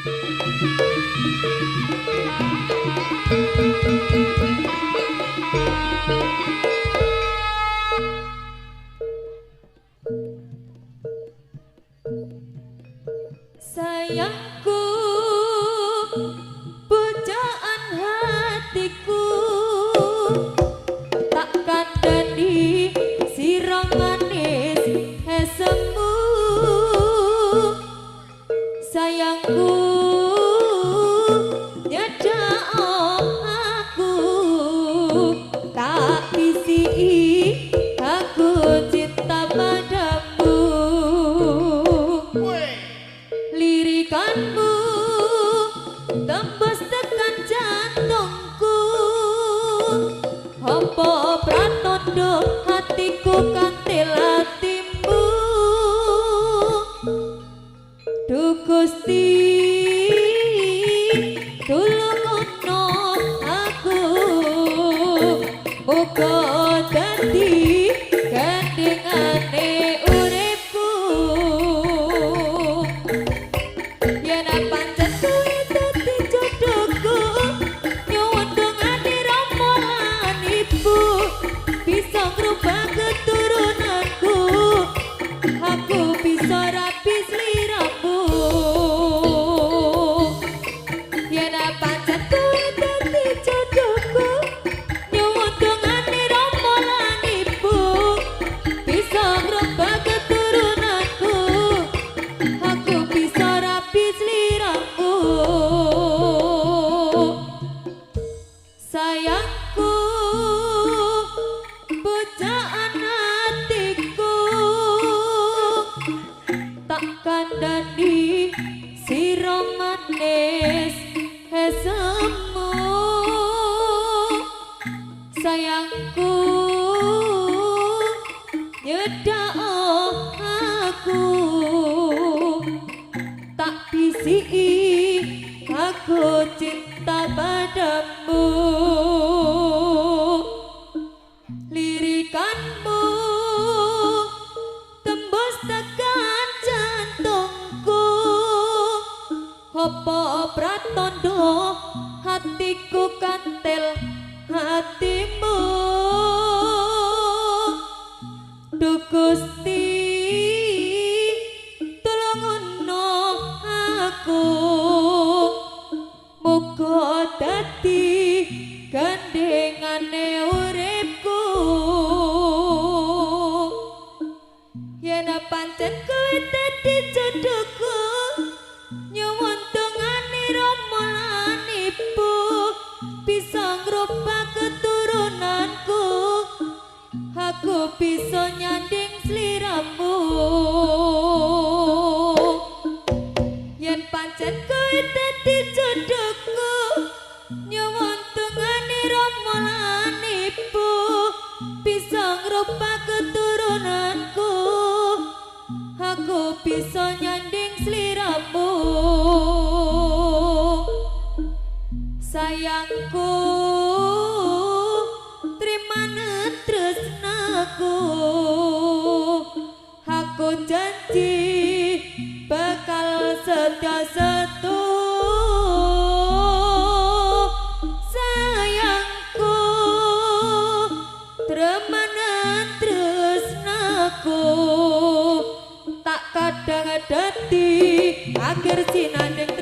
Sayangku, pujaan hatiku, tak kandani sira manis hesemu. Sayangku, nyedak aku, tak bisi aku cinta padamu. Lirikanmu tembus tekan jantungku, apa pratondo hatiku kantil hatimu. Duh Gusti, tulungono aku, muga dadi gandengane uripku. Yen pancen kuwi dadi jodohku, nyuwun dongane Rama lan Ibu, bisa ngrubah keturunanku, aku bisa rapi sliramu. Yen pancen kuwi dadi jodohku, nyuwun dongane Rama lan Ibu, bisa ngrubah keturunanku, aku bisa rapi sliramu. Sayangku, pujaan hatiku, tak kandani sira manis hesemu. Sayangku, nyedak aku, tak bisiki aku cinta padamu. Lirikanmu tembus tekan jantungku, apa pratondo hatiku kantil hatimu. Duh Gusti, tulungono aku, muga dadi gandengane uripku. Yen pancen kuwi dadi jodohku, nyuwun dongane Rama lan Ibu, bisa ngrubah keturunanku, aku bisa nyanding sliramu. Yen pancen kuwi dadi jodohku, nyuwun dongane Rama lan Ibu, bisa ngrubah keturunanku, aku bisa nyanding sliramu. Sayangku, trimane tresnaku, aku janji bakal setia setu. Sayangku, tremane tresnaku, tak kadang dadi akhir sinanding